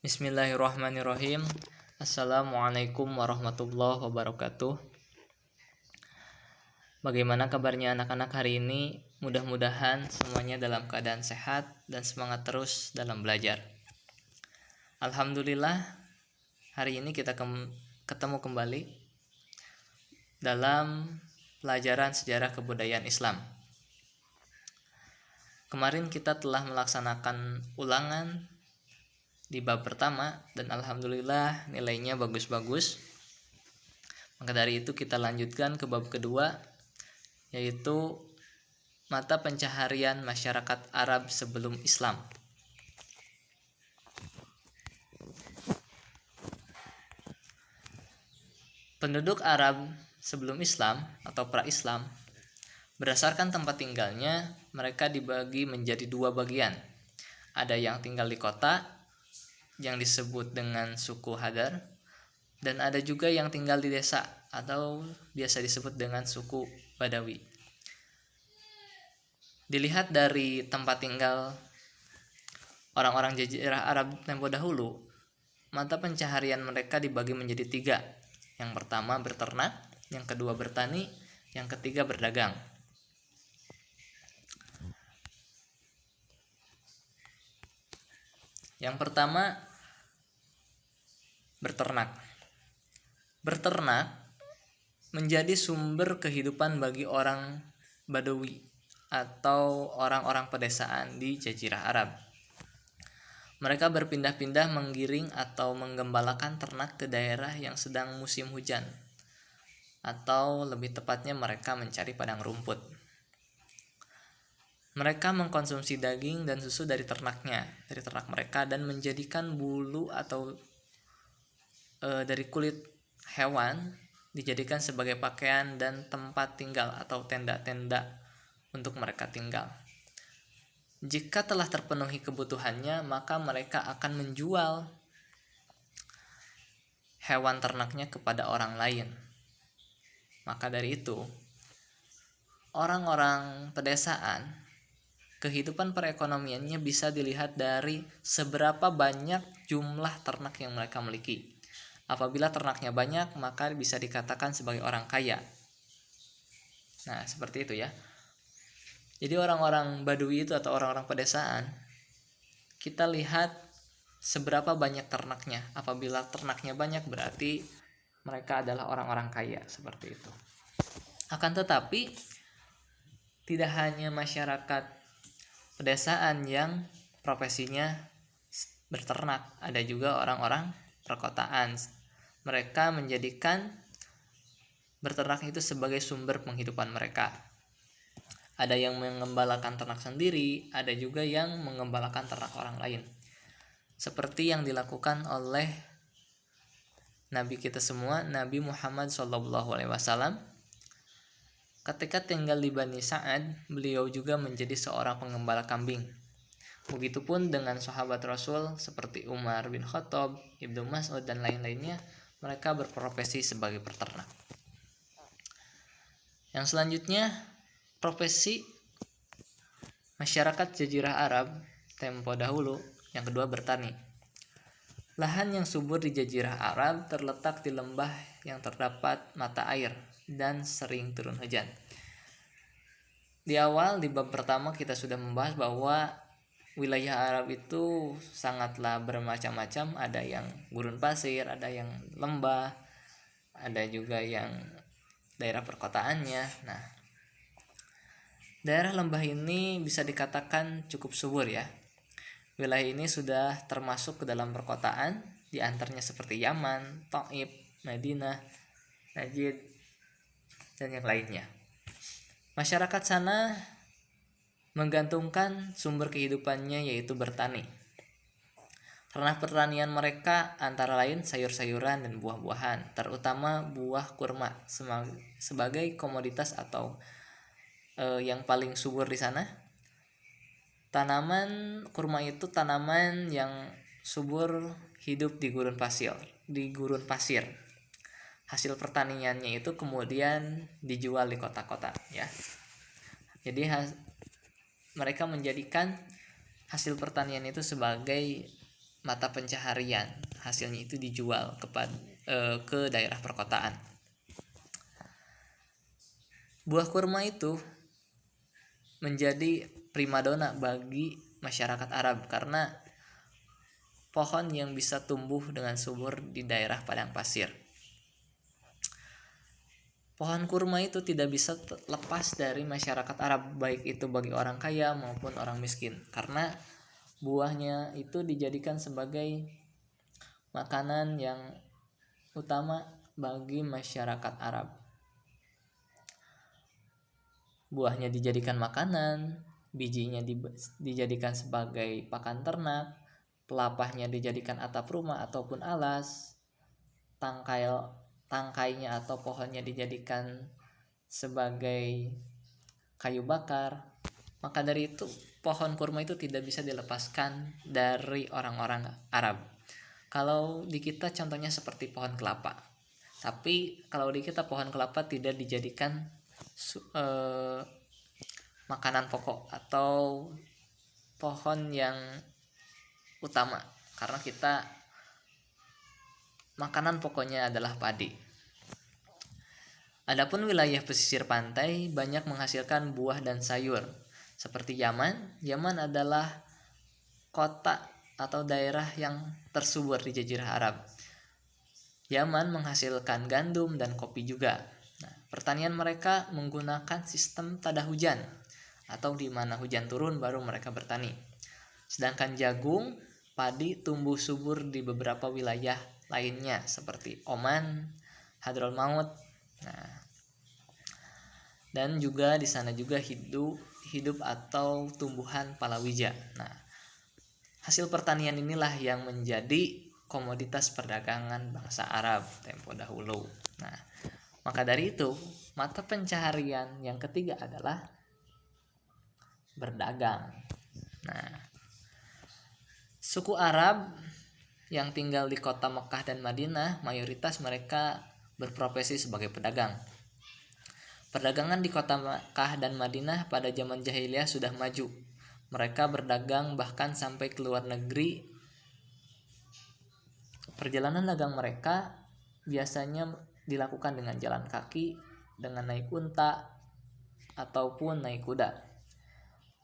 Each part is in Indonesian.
Bismillahirrahmanirrahim. Assalamualaikum warahmatullahi wabarakatuh. Bagaimana kabarnya anak-anak hari ini? Mudah-mudahan semuanya dalam keadaan sehat dan semangat terus dalam belajar. Alhamdulillah, hari ini kita ketemu kembali dalam pelajaran sejarah kebudayaan Islam. Kemarin kita telah melaksanakan ulangan di bab pertama dan alhamdulillah nilainya bagus-bagus. Maka dari itu kita lanjutkan ke bab kedua, yaitu mata pencaharian masyarakat Arab sebelum Islam. Penduduk Arab sebelum Islam atau pra-Islam, berdasarkan tempat tinggalnya, mereka dibagi menjadi dua bagian. Ada yang tinggal di kota, yang disebut dengan suku Hadar, dan ada juga yang tinggal di desa atau biasa disebut dengan suku Badawi. Dilihat dari tempat tinggal orang-orang jazirah Arab tempo dahulu, mata pencaharian mereka dibagi menjadi tiga. Yang pertama berternak, yang kedua bertani, yang ketiga berdagang. Yang pertama, berternak. Berternak menjadi sumber kehidupan bagi orang Badawi atau orang-orang pedesaan di Jazirah Arab. Mereka berpindah-pindah menggiring atau menggembalakan ternak ke daerah yang sedang musim hujan, atau lebih tepatnya mereka mencari padang rumput. Mereka mengkonsumsi daging dan susu dari ternak mereka, dan menjadikan bulu atau dari kulit hewan dijadikan sebagai pakaian dan tempat tinggal atau tenda-tenda untuk mereka tinggal. Jika telah terpenuhi kebutuhannya, maka mereka akan menjual hewan ternaknya kepada orang lain. Maka dari itu, orang-orang pedesaan, kehidupan perekonomiannya bisa dilihat dari seberapa banyak jumlah ternak yang mereka miliki. Apabila ternaknya banyak, maka bisa dikatakan sebagai orang kaya. Nah, seperti itu ya. Jadi orang-orang Badui itu atau orang-orang pedesaan, kita lihat seberapa banyak ternaknya. Apabila ternaknya banyak, berarti mereka adalah orang-orang kaya, seperti itu. Akan tetapi, tidak hanya masyarakat pedesaan yang profesinya berternak, ada juga orang-orang perkotaan. Mereka menjadikan berternak itu sebagai sumber penghidupan mereka. Ada yang mengembalakan ternak sendiri, ada juga yang mengembalakan ternak orang lain. Seperti yang dilakukan oleh Nabi kita semua, Nabi Muhammad SAW. Ketika tinggal di Bani Sa'ad, beliau juga menjadi seorang pengembala kambing. Begitupun dengan sahabat Rasul seperti Umar bin Khattab, Ibnu Mas'ud, dan lain-lainnya, mereka berprofesi sebagai peternak. Yang selanjutnya, profesi masyarakat Jazirah Arab tempo dahulu. Yang kedua, bertani. Lahan yang subur di Jazirah Arab terletak di lembah yang terdapat mata air dan sering turun hujan. Di awal, di bab pertama, kita sudah membahas bahwa wilayah Arab itu sangatlah bermacam-macam. Ada yang gurun pasir, ada yang lembah, ada juga yang daerah perkotaannya. Nah, daerah lembah ini bisa dikatakan cukup subur ya. Wilayah ini sudah termasuk ke dalam perkotaan, di antaranya seperti Yaman, Taif, Madinah, Najd, dan yang lainnya. Masyarakat sana menggantungkan sumber kehidupannya yaitu bertani. Ternak pertanian mereka antara lain sayur-sayuran dan buah-buahan, terutama buah kurma sebagai komoditas atau yang paling subur di sana. Tanaman kurma itu tanaman yang subur, hidup di gurun pasir. Hasil pertaniannya itu kemudian dijual di kota-kota ya. Jadi mereka menjadikan hasil pertanian itu sebagai mata pencaharian, hasilnya itu dijual ke daerah perkotaan. Buah kurma itu menjadi primadona bagi masyarakat Arab karena pohon yang bisa tumbuh dengan subur di daerah padang pasir. Pohon kurma itu tidak bisa lepas dari masyarakat Arab, baik itu bagi orang kaya maupun orang miskin, karena buahnya itu dijadikan sebagai makanan yang utama bagi masyarakat Arab. Buahnya dijadikan makanan, bijinya dijadikan sebagai pakan ternak, pelapahnya dijadikan atap rumah ataupun alas, tangkainya atau pohonnya dijadikan sebagai kayu bakar. Maka dari itu pohon kurma itu tidak bisa dilepaskan dari orang-orang Arab. Kalau di kita contohnya seperti pohon kelapa, tapi kalau di kita pohon kelapa tidak dijadikan makanan pokok atau pohon yang utama, karena kita makanan pokoknya adalah padi. Adapun wilayah pesisir pantai banyak menghasilkan buah dan sayur. Seperti Yaman. Yaman adalah kota atau daerah yang tersubur di Jazirah Arab. Yaman menghasilkan gandum dan kopi juga. Nah, pertanian mereka menggunakan sistem tada hujan, atau di mana hujan turun baru mereka bertani. Sedangkan jagung, padi tumbuh subur di beberapa wilayah lainnya seperti Oman, Hadramaut. Nah, dan juga di sana juga hidup atau tumbuhan palawija. Nah, hasil pertanian inilah yang menjadi komoditas perdagangan bangsa Arab tempo dahulu. Nah, maka dari itu mata pencaharian yang ketiga adalah berdagang. Nah, suku Arab yang tinggal di kota Mekah dan Madinah, mayoritas mereka berprofesi sebagai pedagang. Perdagangan di kota Mekah dan Madinah pada zaman jahiliyah sudah maju. Mereka berdagang bahkan sampai ke luar negeri. Perjalanan dagang mereka biasanya dilakukan dengan jalan kaki, dengan naik unta, ataupun naik kuda.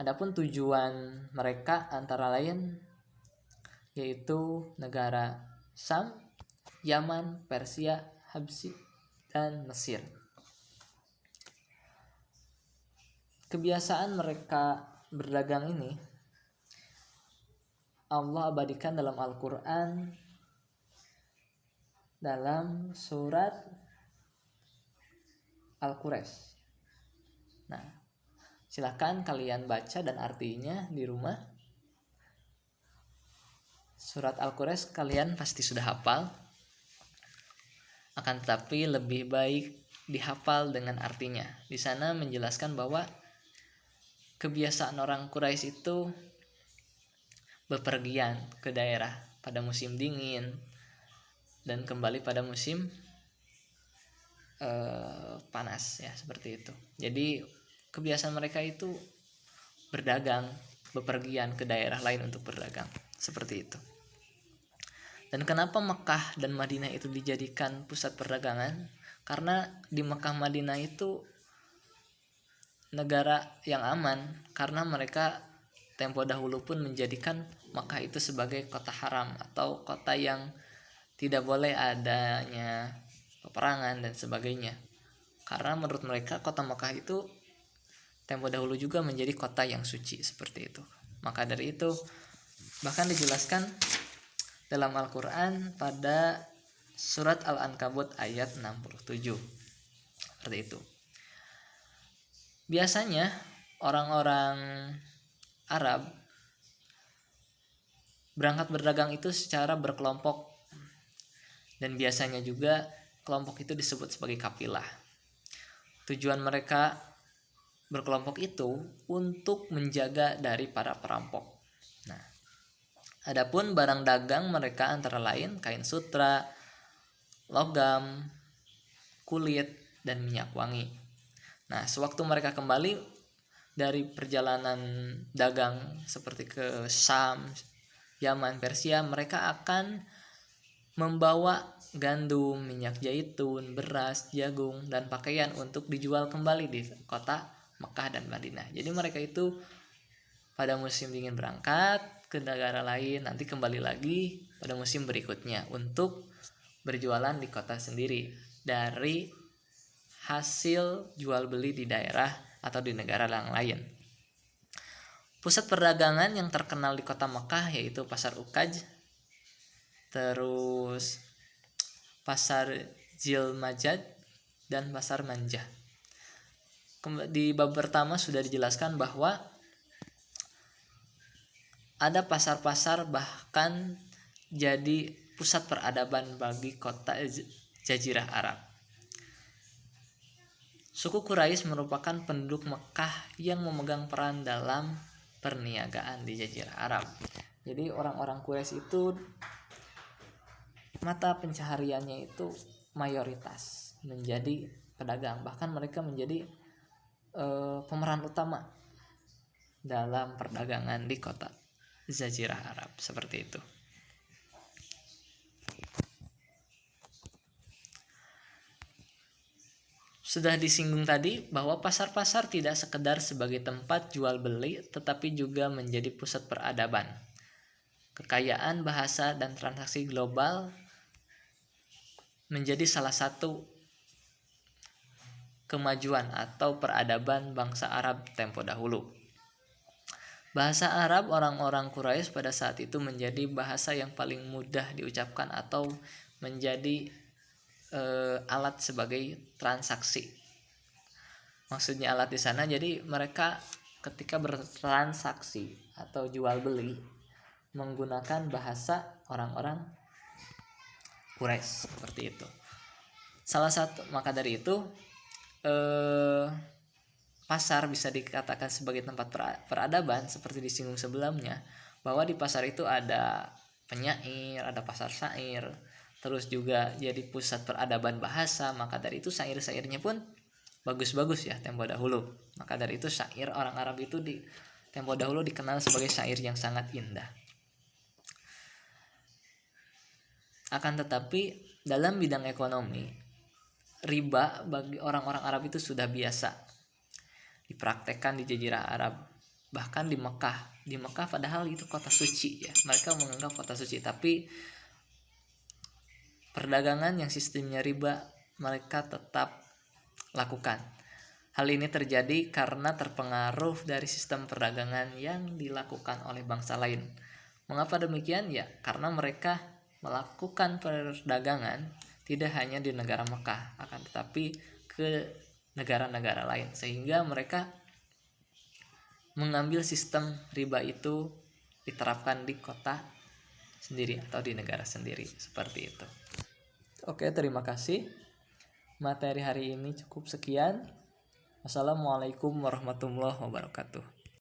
Adapun tujuan mereka antara lain yaitu negara Syam, Yaman, Persia, Habsyi, dan Mesir. Kebiasaan mereka berdagang ini Allah abadikan dalam Al-Quran dalam surat Al-Quraisy. Nah, silakan kalian baca dan artinya di rumah. Surat Al-Quraisy kalian pasti sudah hafal, akan tetapi lebih baik dihafal dengan artinya. Di sana menjelaskan bahwa kebiasaan orang Quraisy itu bepergian ke daerah pada musim dingin dan kembali pada musim panas, ya seperti itu. Jadi kebiasaan mereka itu berdagang, bepergian ke daerah lain untuk berdagang, seperti itu. Dan kenapa Mekah dan Madinah itu dijadikan pusat perdagangan? Karena di Mekah Madinah itu negara yang aman, karena mereka tempo dahulu pun menjadikan Mekah itu sebagai kota haram atau kota yang tidak boleh adanya peperangan dan sebagainya. Karena menurut mereka kota Mekah itu tempo dahulu juga menjadi kota yang suci, seperti itu. Maka dari itu bahkan dijelaskan dalam Al-Quran pada surat Al-Ankabut ayat 67. Seperti itu. Biasanya orang-orang Arab berangkat berdagang itu secara berkelompok, dan biasanya juga kelompok itu disebut sebagai kafilah. Tujuan mereka berkelompok itu untuk menjaga dari para perampok. Nah, adapun barang dagang mereka antara lain kain sutra, logam, kulit, dan minyak wangi. Nah, sewaktu mereka kembali dari perjalanan dagang seperti ke Syam, Yaman, Persia, mereka akan membawa gandum, minyak zaitun, beras, jagung, dan pakaian untuk dijual kembali di kota Mekah dan Madinah. Jadi mereka itu pada musim dingin berangkat ke negara lain, nanti kembali lagi pada musim berikutnya untuk berjualan di kota sendiri dari hasil jual beli di daerah atau di negara yang lain. Pusat perdagangan yang terkenal di kota Mekah yaitu Pasar Ukaj, terus Pasar Jilmajad, dan Pasar Manjah. Di bab pertama sudah dijelaskan bahwa ada pasar-pasar bahkan jadi pusat peradaban bagi kota Jazirah Arab. Suku Quraisy merupakan penduduk Mekah yang memegang peran dalam perniagaan di Jazirah Arab. Jadi orang-orang Quraisy itu mata pencahariannya itu mayoritas menjadi pedagang, bahkan mereka menjadi pemeran utama dalam perdagangan di kota Jazirah Arab seperti itu. Sudah disinggung tadi bahwa pasar-pasar tidak sekedar sebagai tempat jual beli, tetapi juga menjadi pusat peradaban. Kekayaan bahasa dan transaksi global menjadi salah satu kemajuan atau peradaban bangsa Arab tempo dahulu. Bahasa Arab orang-orang Quraisy pada saat itu menjadi bahasa yang paling mudah diucapkan atau menjadi alat sebagai transaksi. Maksudnya alat di sana, jadi mereka ketika bertransaksi atau jual beli menggunakan bahasa orang-orang Quraisy seperti itu. Salah satu maka dari itu pasar bisa dikatakan sebagai tempat peradaban seperti disinggung sebelumnya, bahwa di pasar itu ada penyair, ada pasar syair, terus juga jadi pusat peradaban bahasa. Maka dari itu syair-syairnya pun bagus-bagus ya tempo dahulu. Maka dari itu syair orang Arab itu di tempo dahulu dikenal sebagai syair yang sangat indah. Akan tetapi dalam bidang ekonomi, riba bagi orang-orang Arab itu sudah biasa dipraktekkan di Jazirah Arab, bahkan di Mekah. Di Mekah padahal itu kota suci ya, mereka menganggap kota suci, tapi perdagangan yang sistemnya riba mereka tetap lakukan. Hal ini terjadi karena terpengaruh dari sistem perdagangan yang dilakukan oleh bangsa lain. Mengapa demikian? Ya, karena mereka melakukan perdagangan tidak hanya di negara Mekah, akan tetapi ke negara-negara lain, sehingga mereka mengambil sistem riba itu diterapkan di kota sendiri atau di negara sendiri seperti itu. Oke, terima kasih. Materi hari ini cukup sekian. Wassalamualaikum warahmatullahi wabarakatuh.